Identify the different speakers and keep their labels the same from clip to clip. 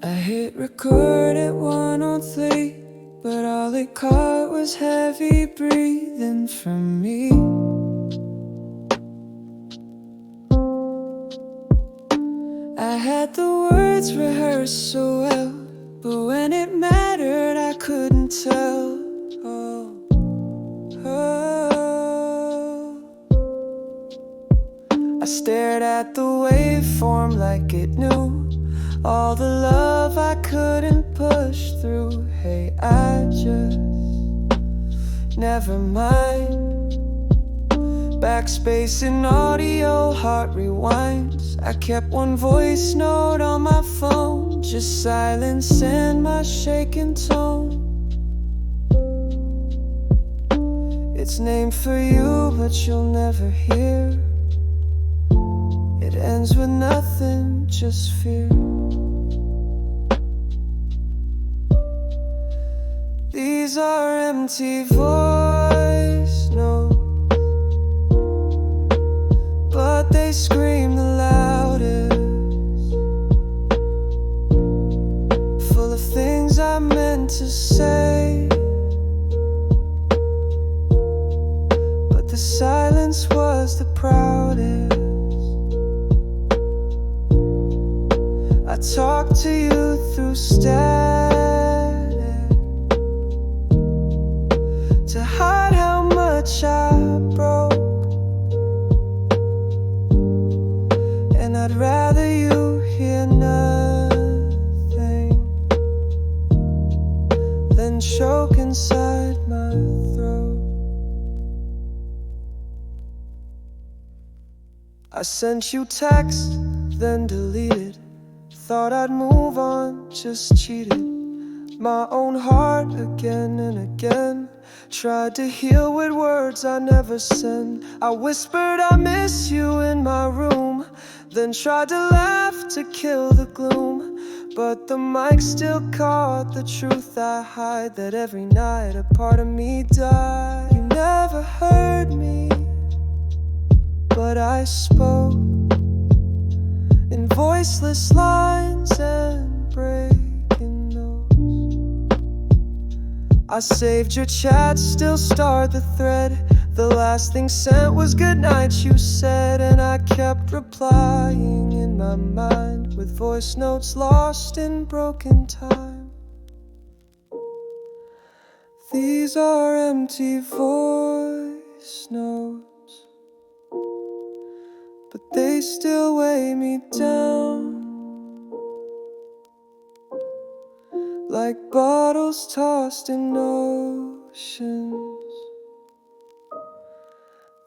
Speaker 1: I hit record at 103, but all it caught was heavy breathing from me. I had the words rehearsed so well, but when it mattered I couldn't tell. I stared at the waveform like it knew all the love I couldn't push through. Hey, I just never mind. Backspace in audio, heart rewinds. I kept one voice note on my phone, just silence and my shaking tone. It's named for you, but you'll never hear. It ends with nothing, just fear. These are empty voice notes, but they scream the loudest, full of things I meant to say, but the silence was the proudest. I talked to you through static to hide how much I broke, and I'd rather you hear nothing than choke inside my throat. I sent you text, then deleted. Thought I'd move on, just cheated my own heart again and again. Tried to heal with words I never sent. I whispered I miss you in my room, then tried to laugh to kill the gloom. But the mic still caught the truth I hide, that every night a part of me died. You never heard me, but I spoke in voiceless lines and breaking notes. I saved your chat, still starred the thread. The last thing sent was goodnight, you said, and I kept replying in my mind with voice notes lost in broken time. These are empty voice notes, but they still weigh me down, like bottles tossed in oceans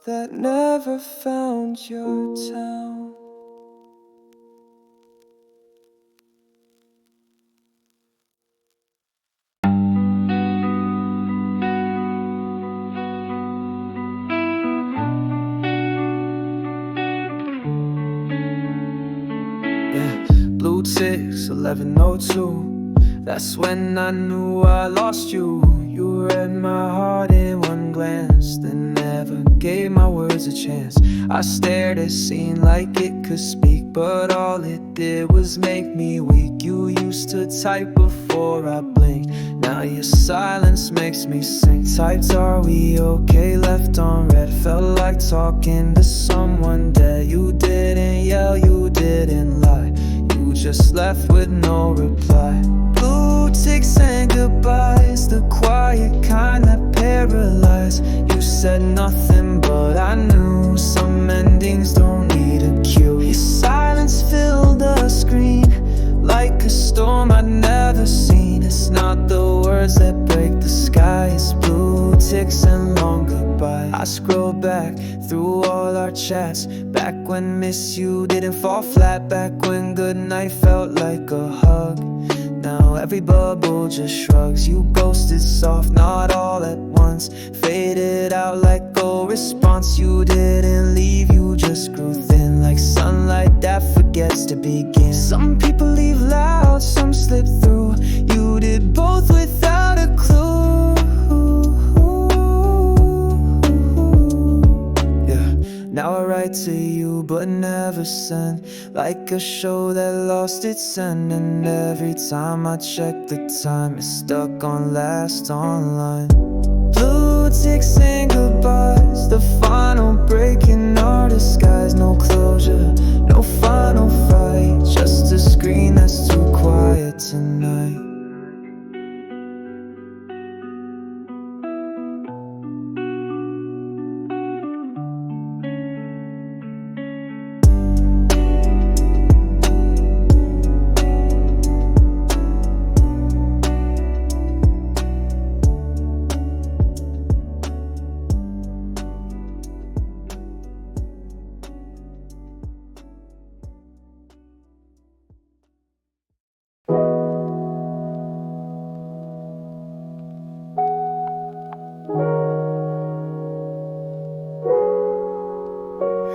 Speaker 1: that never found your town. Blue ticks, 11:02. That's when I knew I lost you. You read my heart in one glance, then never gave my words a chance. I stared at scene like it could speak, but all it did was make me weak. You used to type before I blinked, now your silence makes me sing. Typed, are we okay, left on red. Felt like talking to someone dead. You didn't yell, you didn't lie, you just left with no reply. Blue ticks and goodbyes, the quiet kind that paralyze. You said nothing, but I knew some endings don't need a cue. Your silence filled the screen like a storm I'd never seen. It's not the words that break the sky, it's blue ticks and long goodbye. I scroll back through all our chats, back when miss you didn't fall flat, back when goodnight felt like a hug. Now every bubble just shrugs. You ghosted soft, not all at once, faded out like a response. You didn't leave, you just grew thin, like sunlight that forgets to begin. Some people leave loud, some slip through. You did both without a clue. Yeah, now I write to you, but never sent. Like a show that lost its scent, and every time I check the time, it's stuck on last online. Blue ticks saying goodbyes, the final break in our disguise. No closure, no final fight, just a screen that's too quiet tonight.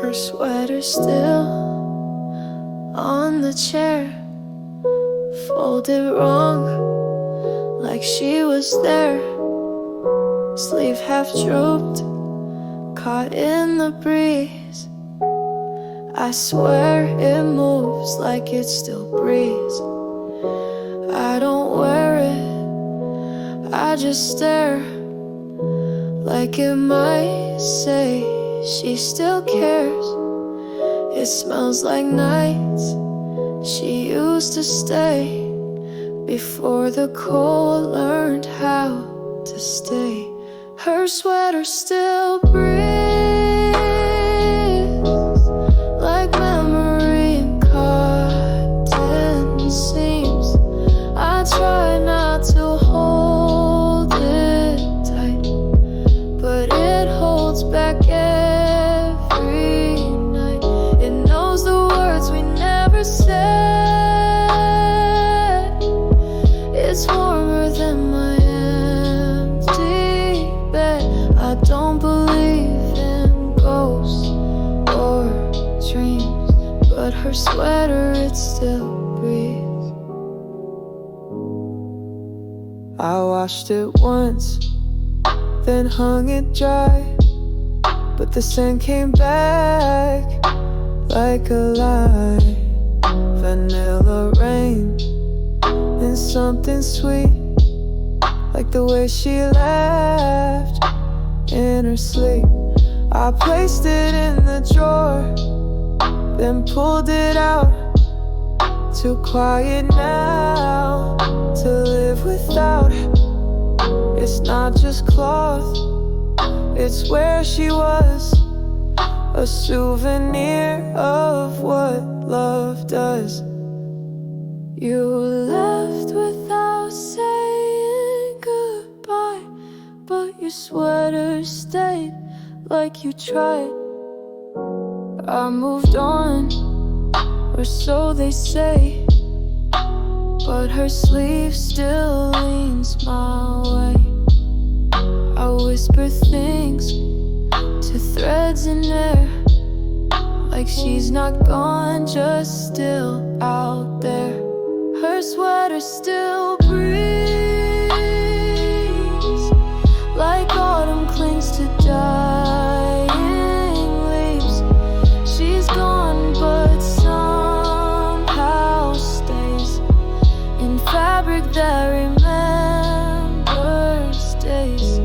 Speaker 2: Her sweater still on the chair, folded wrong, like she was there. Sleeve half drooped, caught in the breeze. I swear it moves like it still breathes. I don't wear it, I just stare, like it might say she still cares. It smells like nights she used to stay, before the cold learned how to stay. Her sweater still breathes, like memory in cotton seams. I try not to hold it tight, but it holds back every night. It knows the words we never said. It's warmer than my empty bed. I don't believe in ghosts or dreams, but her sweater, it still breathes.
Speaker 1: I washed it once, then hung it dry, but the scent came back like a lie. Vanilla rain and something sweet, like the way she laughed in her sleep. I placed it in the drawer, then pulled it out. Too quiet now to live without. It's not just cloth, it's where she was, a souvenir of what love does. You left without saying goodbye, but your sweater stayed like you tried. I moved on, or so they say, but her sleeve still leans my way. I whisper things to threads in air, like she's not gone, just still out there. Her sweater still breathes, like autumn clings to dying leaves. She's gone, but somehow stays in fabric that remembers days.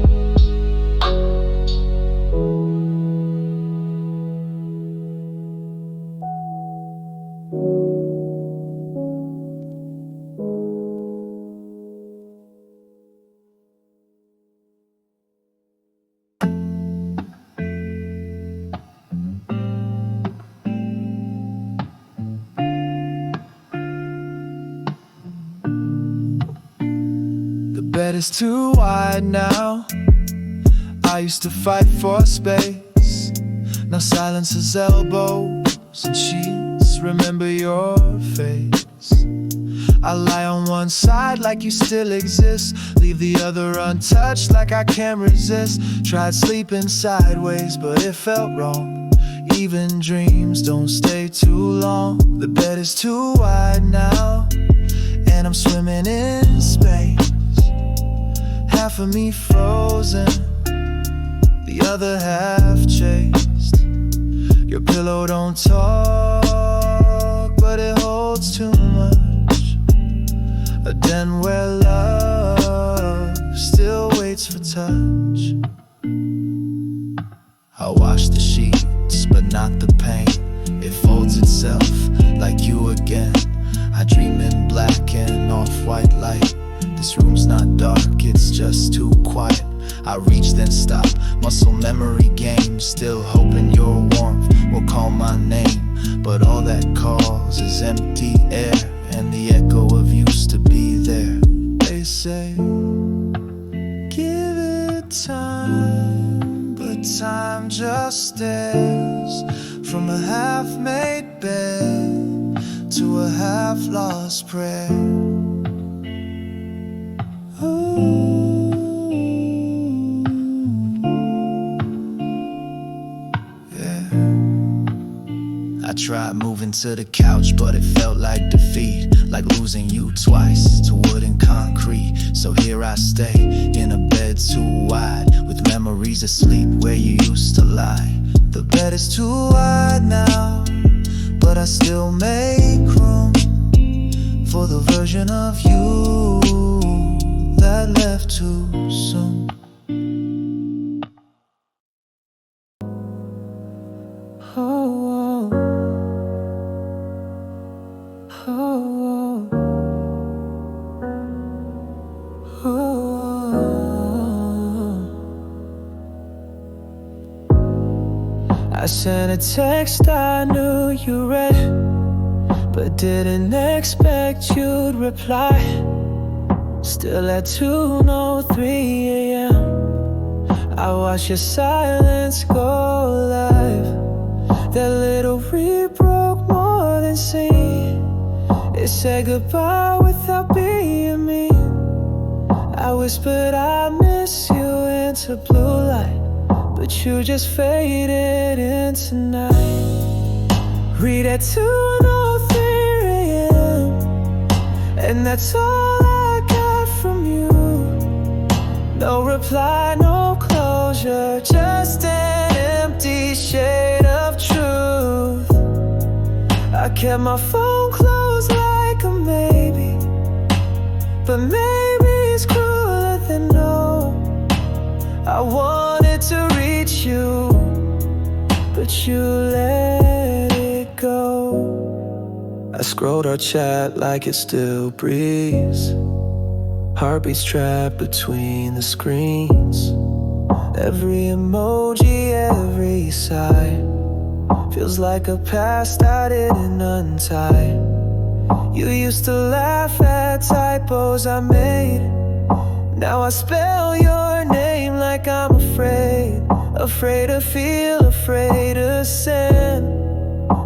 Speaker 1: The bed is too wide now. I used to fight for space. Now silence is elbows and sheets. Remember your face. I lie on one side like you still exist, leave the other untouched like I can't resist. Tried sleeping sideways, but it felt wrong. Even dreams don't stay too long. The bed is too wide now, and I'm swimming in space. Half of me frozen, the other half chased. Your pillow don't talk, but it holds too much. A den where love still waits for touch. I wash the sheets, but not the pain. It folds itself like you again. I dream in black and off-white light. This room's not dark, it's just too quiet. I reach then stop, muscle memory game. Still hoping your warmth will call my name. But all that calls is empty air, and the echo of used to be there. They say, give it time, but time just stares. From a half-made bed to a half-lost prayer. I tried moving to the couch, but it felt like defeat. Like losing you twice to wood and concrete. So here I stay, in a bed too wide, with memories asleep where you used to lie. The bed is too wide now, but I still make room for the version of you that left too soon. Oh, oh, oh, oh. I sent a text I knew you read, but didn't expect you'd reply. Still at 2:03 a.m. I watched your silence go live. That little read broke more than seen. It said goodbye without being mean. I whispered I miss you into blue light, but you just faded into night. Read at 2:03 a.m. and that's all I got from you. No reply, no closure, just an empty shade of truth. I kept my phone closed like a maybe, but maybe it's crueler than no. I wanted to reach you, but you let it go. I scrolled our chat like it still breathes. Heartbeats trapped between the screens. Every emoji, every sigh feels like a past I didn't untie. You used to laugh at typos I made. Now I spell your name like I'm afraid. Afraid to feel, afraid to send.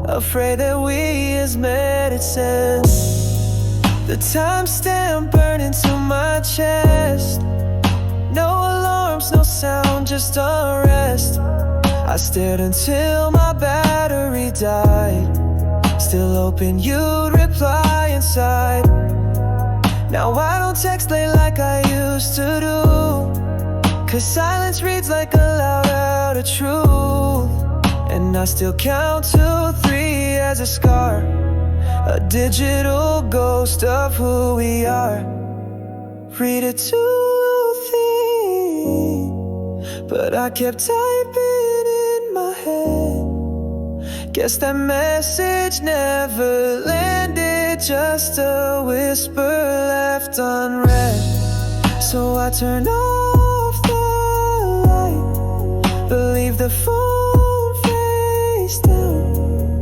Speaker 1: Afraid that we as medicine. The timestamp burned into my chest. No alarms, no sound, just unrest. I stared until my battery died, still hoping you'd reply inside. Now I don't text late like I used to do, 'cause silence reads like a loud out of truth. And I still count to 3 as a scar, a digital ghost of who we are. Read it to thing, but I kept typing in my head. Guess that message never landed, just a whisper left unread. So I turned off the light, believe the phone face down,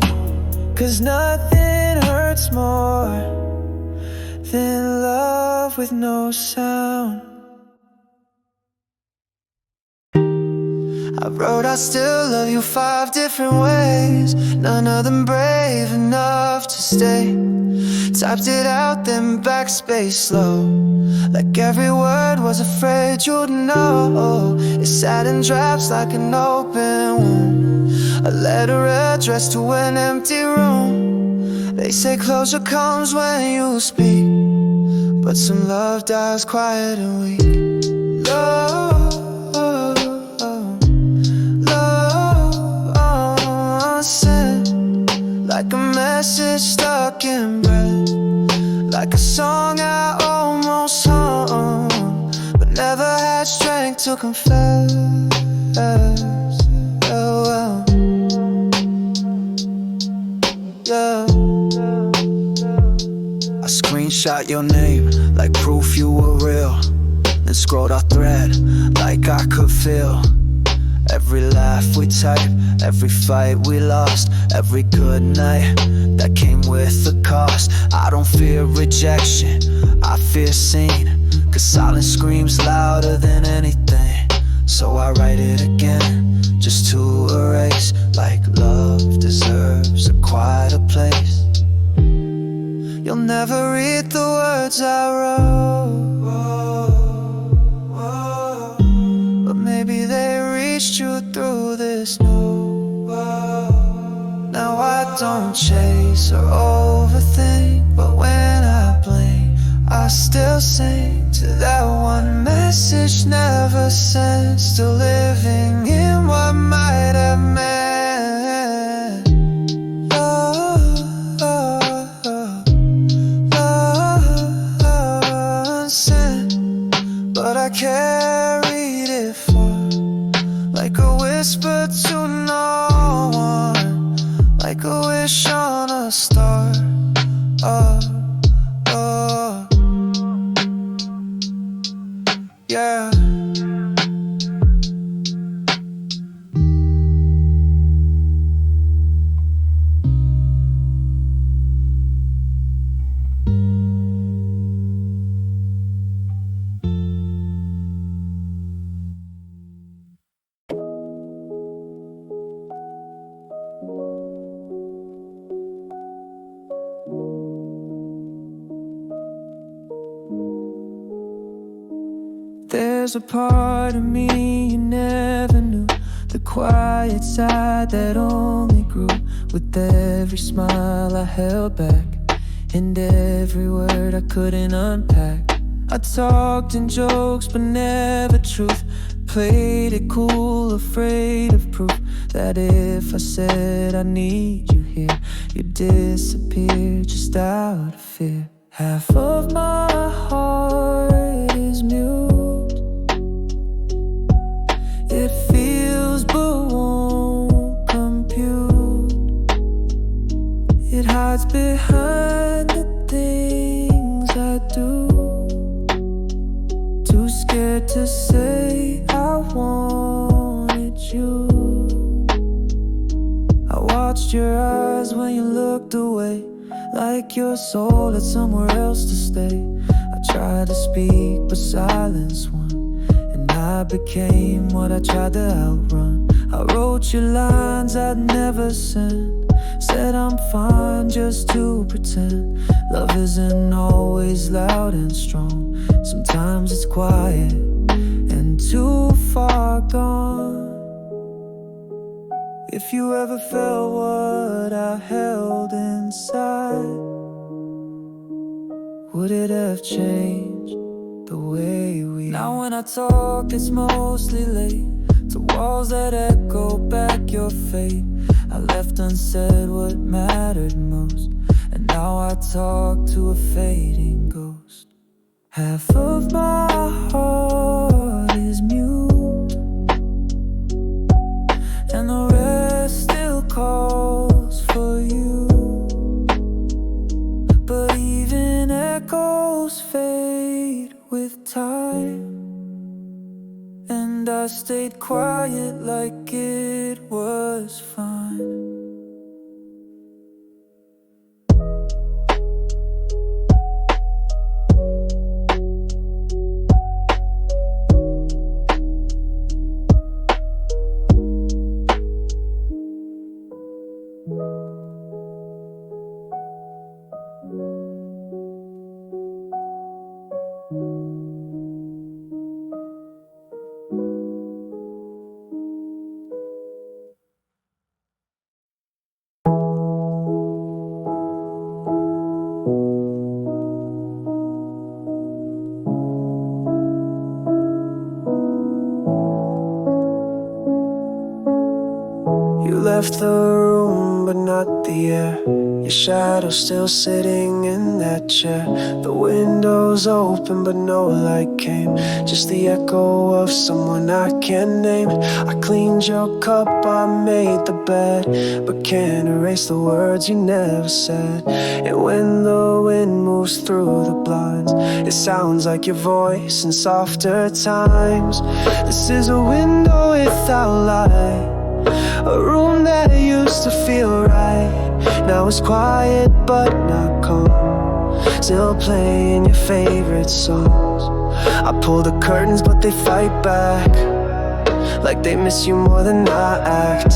Speaker 1: 'cause nothing hurts more than love with no sound. I wrote I still love you 5 different ways, none of them brave enough to stay. Typed it out, then backspace slow, like every word was afraid you'd know. It sat in drafts like an open wound, a letter addressed to an empty room. They say closure comes when you speak, but some love dies quiet and weak. Love, love, never had strength to confess. Oh, well. Yeah. I screenshot your name like proof you were real, then scrolled our thread like I could feel every laugh we typed, every fight we lost, every good night that came with a cost. I don't fear rejection, I fear seen, 'cause silence screams louder than anything. So I write it again, just to erase, like love deserves a quieter place. You'll never read the words I wrote, but maybe they reached you through this note. Now I don't chase or overthink, but when I blink, I still sing to that one message never sent. Still living in what might have meant. Unsent, but I carried it far, like a whisper to no one, like a wish on a star. Oh, oh, yeah. There's a part of me you never knew, the quiet side that only grew with every smile I held back, and every word I couldn't unpack. I talked in jokes but never truth, played it cool, afraid of proof that if I said I need you here, you'd disappear just out of fear. Half of my heart is mute, it feels but won't compute. It hides behind the things I do, too scared to say I wanted you. I watched your eyes when you looked away, like your soul had somewhere else to stay. I tried to speak but silence won, and I became what I tried to outrun. I wrote you lines I'd never sent, said I'm fine just to pretend. Love isn't always loud and strong, sometimes it's quiet and too far gone. If you ever felt what I held inside, would it have changed the way we... Now when I talk it's mostly late, to walls that echo back your fate. I left unsaid what mattered most, and now I talk to a fading ghost. Half of my heart is mute, and the rest still calls for you. But even echoes fade with time, and I stayed quiet like it was fine. You left the room, but not the air. Your shadow still sitting in that chair. The window's open, but no light came. Just the echo of someone I can't name. I cleaned your cup, I made the bed, but can't erase the words you never said. And when the wind moves through the blinds, it sounds like your voice in softer times. This is a window without light, a room that used to feel right. Now it's quiet but not calm, still playing your favorite songs. I pull the curtains but they fight back, like they miss you more than I act.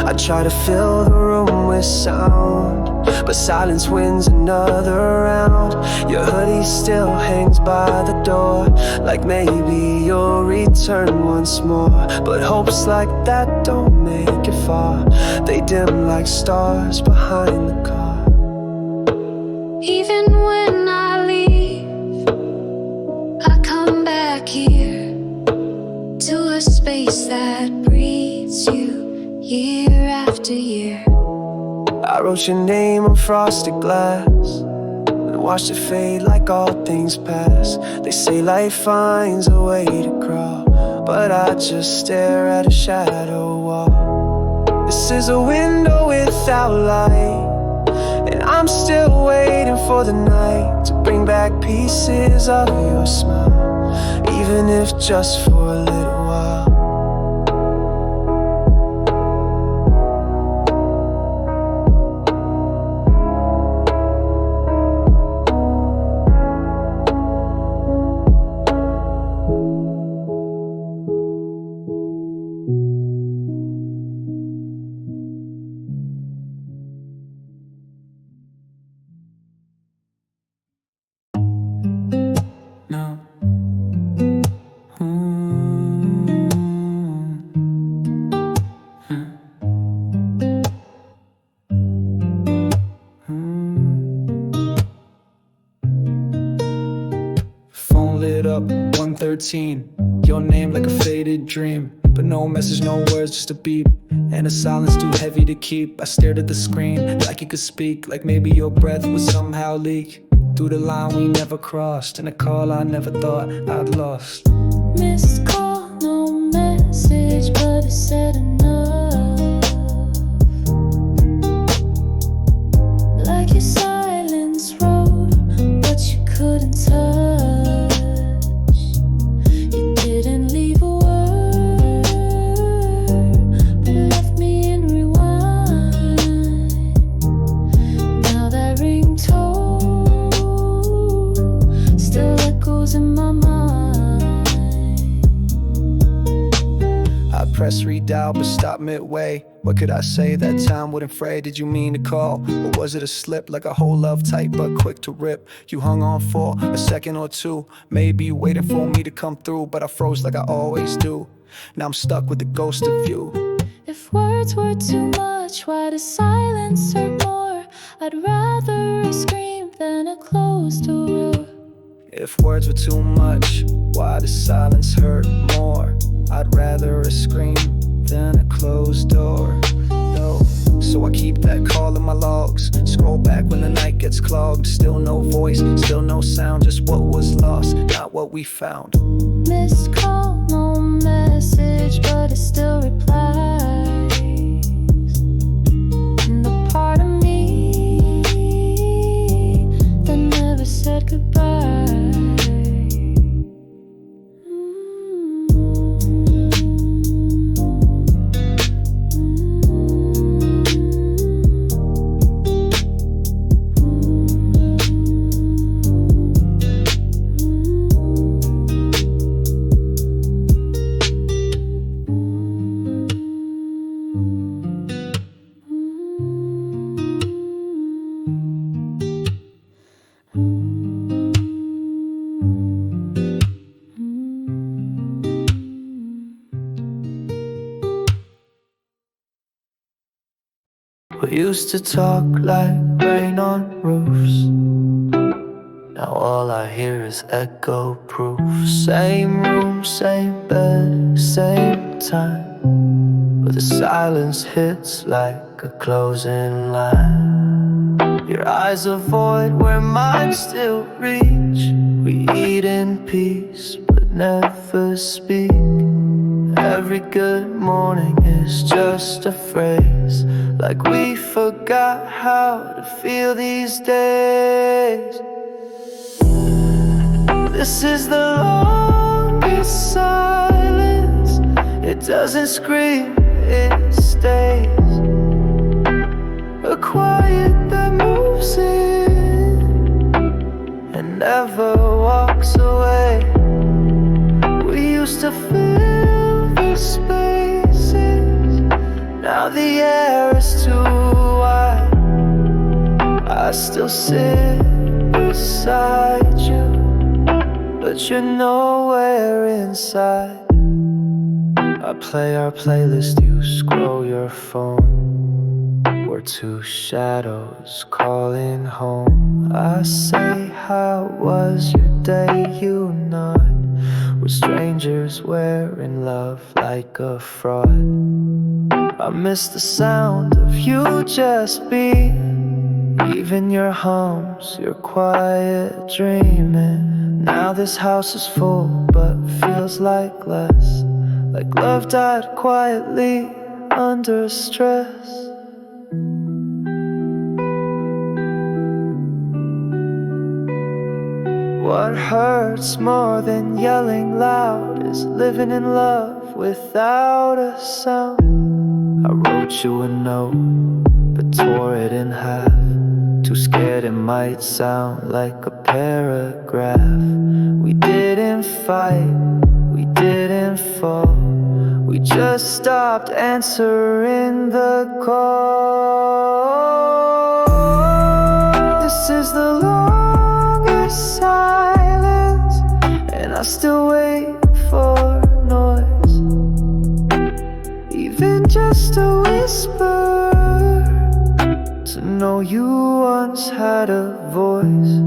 Speaker 1: I try to fill the room with sound, but silence wins another round. Your hoodie still hangs by the door, like maybe you'll return once more. But hopes like that don't make it far, they dim like stars behind the car.
Speaker 2: Even when I leave, I come back here to a space that breathes you year after year.
Speaker 1: I wrote your name on frosted glass and watched it fade like all things pass. They say life finds a way to crawl, but I just stare at a shadow wall. This is a window without light, and I'm still waiting for the night to bring back pieces of your smile, even if just for a little while. No. Phone lit up, 113. Your name like a faded dream, but no message, no words, just a beep, and a silence too heavy to keep. I stared at the screen like you could speak, like maybe your breath would somehow leak through the line we never crossed, and a call I never thought I'd lost.
Speaker 2: Missed call, no message, but it said enough. Like your silence wrote what you couldn't touch. You didn't leave a word, but left me in rewind. Now that ringtone still echoes in my mind.
Speaker 1: I pressed redial but stopped midway. What could I say? That time wouldn't fray. Did you mean to call, or was it a slip? Like a whole love tight but quick to rip. You hung on for a second or two, maybe you waited for me to come through, but I froze like I always do. Now I'm stuck with the ghost of you.
Speaker 2: If words were too much, why does silence hurt more? I'd rather a scream than a closed door.
Speaker 1: If words were too much, why does silence hurt more? I'd rather a scream than a closed door. No. So I keep that call in my logs, scroll back when the night gets clogged. Still no voice, still no sound, just what was lost, not what we found.
Speaker 2: Missed call, no message, but it still replies. And the part of me that never said goodbye.
Speaker 1: We used to talk like rain on roofs. Now all I hear is echo proof. Same room, same bed, same time, but the Silence hits like a closing line. Your eyes avoid where mine still reach. We eat in peace but never speak. Every good morning is just a phrase, like we forgot how to feel these days. This is the longest silence. It doesn't scream, it stays. A quiet that moves in and never walks away. We used to fill the spaces, now the air is too wide. I still sit beside you, but you're nowhere inside. I play our playlist, you scroll your phone. We're two shadows calling home. I say, how was your day? You nod. We're strangers wearing love like a fraud. I miss the sound of you just being, even your hums, your quiet dreaming. Now this house is full but feels like less, like love died quietly under stress. What hurts more than yelling loud is living in love without a sound. I wrote you a note, but tore it in half. Too scared it might sound like a paragraph. We didn't fight, we didn't fall. We just stopped answering the call. This is the longest silence, and I still wait for noise, even just a whisper, to know you once had a voice.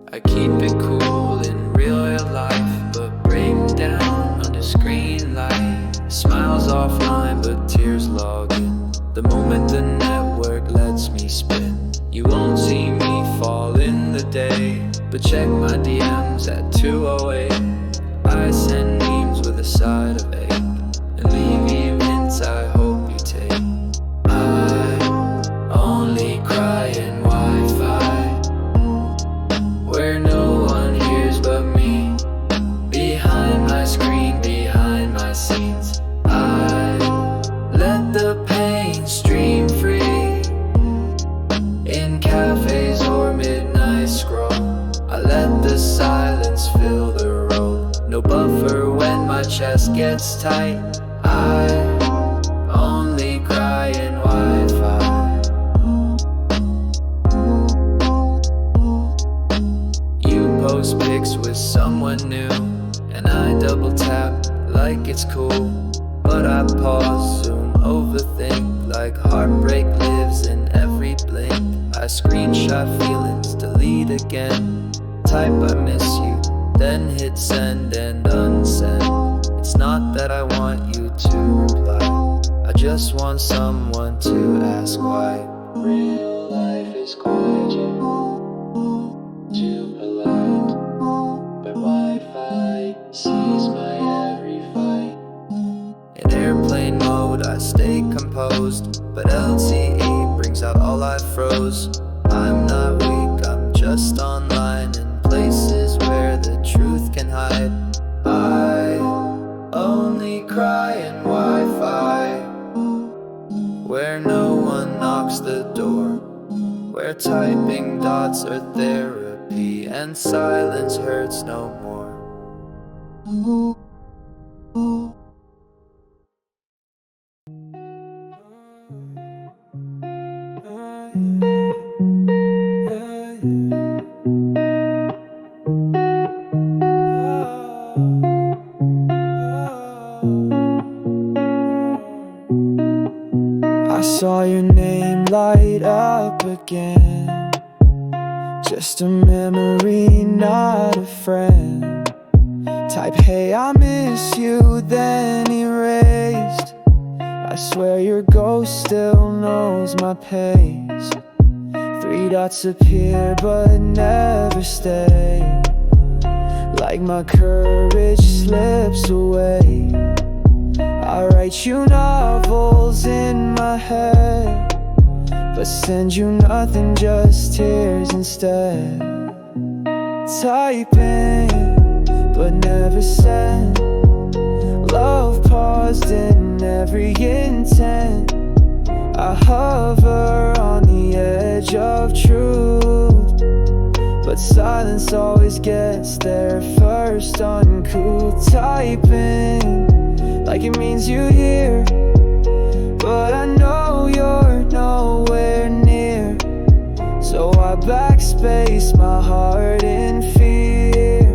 Speaker 1: I keep it cool in real life, but break down under screen light. Smiles offline, but tears log in. The moment the network lets me spin, you won't see me fall in the day, but check my DMs at 2:08. I send memes with a side of ache, and leave you hints I hope you take. I only cry in Wi-Fi, where no one hears but me. Behind my screen, behind my scenes, I let the pain stream free. In cafes or midnight scroll, I let the silence fill the road. No buffer when my chest gets tight. I only cry in Wi-Fi. Post pics with someone new, and I double tap like it's cool, but I pause, zoom, overthink, like heartbreak lives in every blink. I screenshot feelings, delete again, type I miss you, then hit send and unsend. It's not that I want you to reply, I just want someone to ask why. Real life is quite too polite, but Wi-Fi sees my every fight. In airplane mode I stay composed, but LTE brings out all I froze. I'm not weak, I'm just online, in places where the truth can hide. I only cry in Wi-Fi, where no one knocks the door, where typing dots are therapy and silence hurts no more. I saw your name light up again. Just a memory, not a friend. Type, hey, I miss you, then erased. I swear your ghost still knows my pace. 3 dots appear but never stay. Like my courage slips away. I write you novels in my head, but send you nothing, just tears instead. Typing, but never sent. Love paused in every intent. I hover on the edge of truth, but silence always gets there first. Uncouth typing, like it means you here, but I know you're nowhere near. So I backspace my heart in fear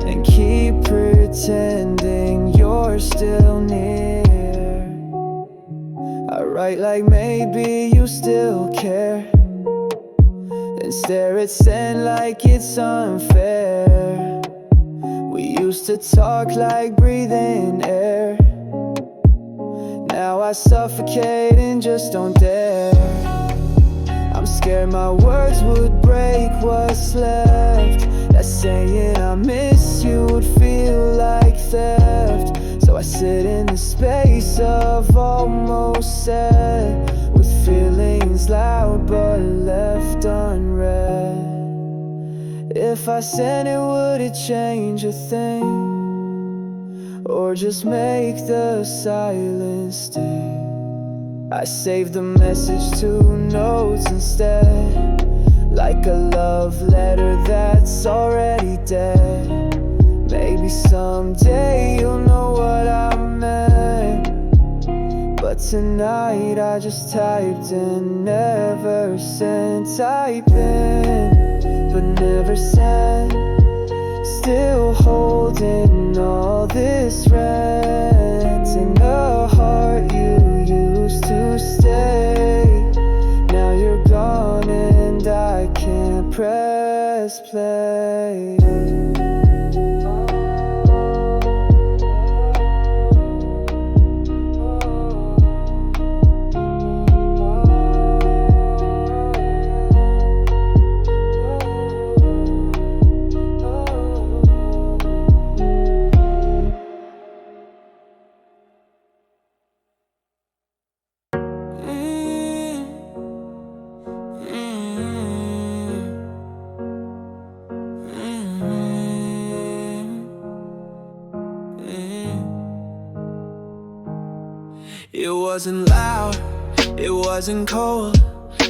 Speaker 1: and keep pretending you're still near. I write like maybe you still care, then stare at sand like it's unfair. We used to talk like breathing air. Now I suffocate and just don't dare. I'm scared my words would break what's left. That saying I miss you would feel like theft. So I sit in the space of almost said, with feelings loud but left unread. If I sent it, would it change a thing, or just make the silence sting? I saved the message to notes instead, like a love letter that's already dead. Maybe someday you'll know what I meant, but tonight I just typed and never sent. Typing, but never sent. Still holding all this rent in the heart you used to stay. Now you're gone and I can't press play. It wasn't loud, it wasn't cold,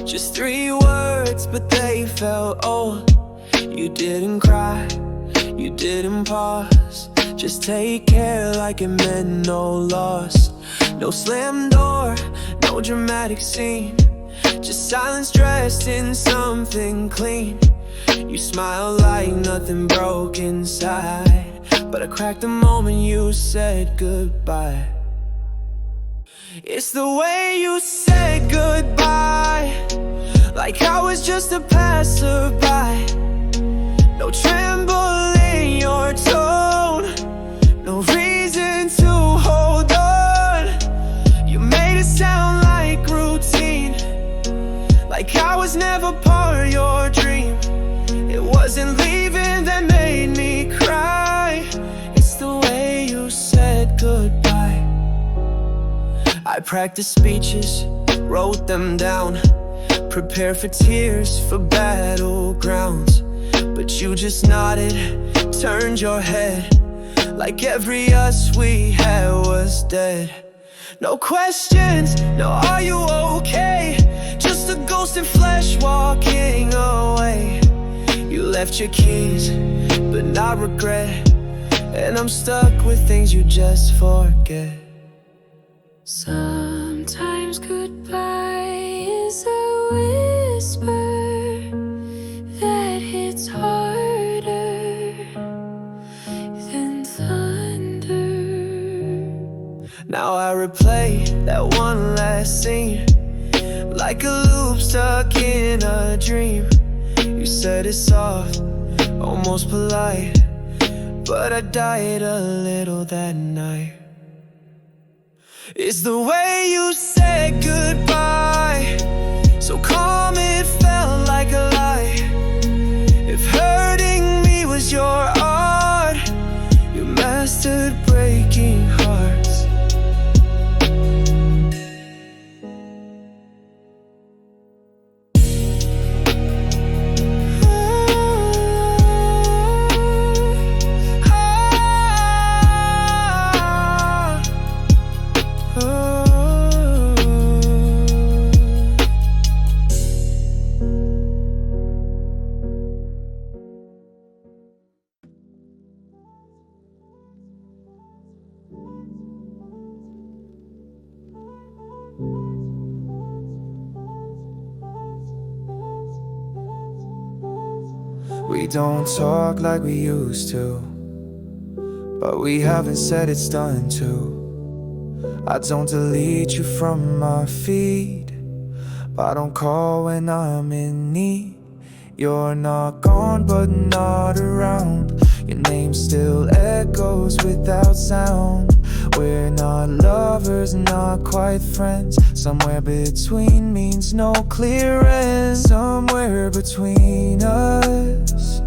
Speaker 1: just 3 words, but they felt old. You didn't cry, you didn't pause, just take care like it meant no loss. No slam door, no dramatic scene, just silence dressed in something clean. You smiled like nothing broke inside, but I cracked the moment you said goodbye. It's the way you said goodbye, like I was just a passerby. No tremble in your tone, no reason to hold on. You made it sound like routine, like I was never part of your dream. It wasn't leaving that made me cry, it's the way you said goodbye. I practiced speeches, wrote them down, prepare for tears, for battlegrounds. But you just nodded, turned your head, like every us we had was dead. No questions, no are you okay? Just a ghost in flesh walking away. You left your keys, but not regret, and I'm stuck with things you just forget.
Speaker 2: Sometimes goodbye is a whisper that hits harder than thunder.
Speaker 1: Now I replay that one last scene, like a loop stuck in a dream. You said it's soft, almost polite, but I died a little that night. It's the way you said goodbye, so calm it felt like a lie. If hurting me was your art, you mastered breaking hearts. We don't talk like we used to, but we haven't said it's done too. I don't delete you from my feed, but I don't call when I'm in need. You're not gone but not around, your name still echoes without sound. We're not lovers, not quite friends. Somewhere between means no clear end. Somewhere between us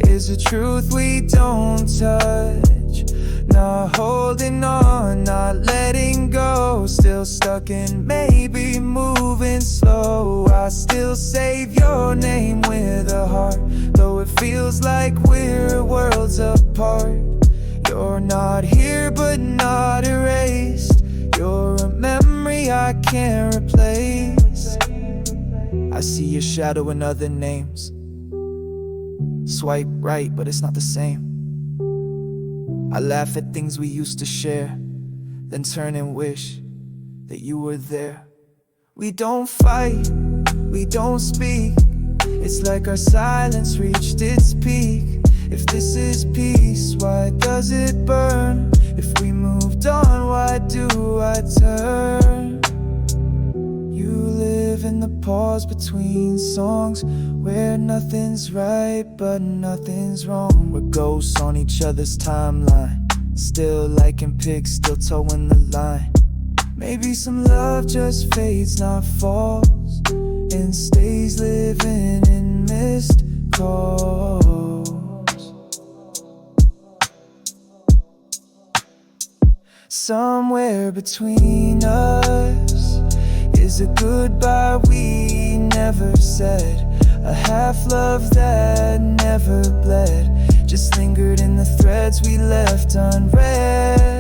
Speaker 1: is a truth we don't touch. Not holding on, not letting go. Still stuck in maybe moving slow. I still save your name with a heart, though it feels like we're worlds apart. You're not here but not erased. You're a memory I can't replace. I see your shadow in other names. Swipe right but it's not the same. I laugh at things we used to share, then turn and wish that you were there. We don't fight, we don't speak. It's like our silence reached its peak. If this is peace, why does it burn? If we moved on, why do I turn? You live in the pause between songs, where nothing's right but nothing's wrong. We're ghosts on each other's timeline, still liking pics, still towing the line. Maybe some love just fades, not falls, and stays living in missed calls. Somewhere between us is a goodbye we never said, a half-love that never bled, just lingered in the threads we left unread.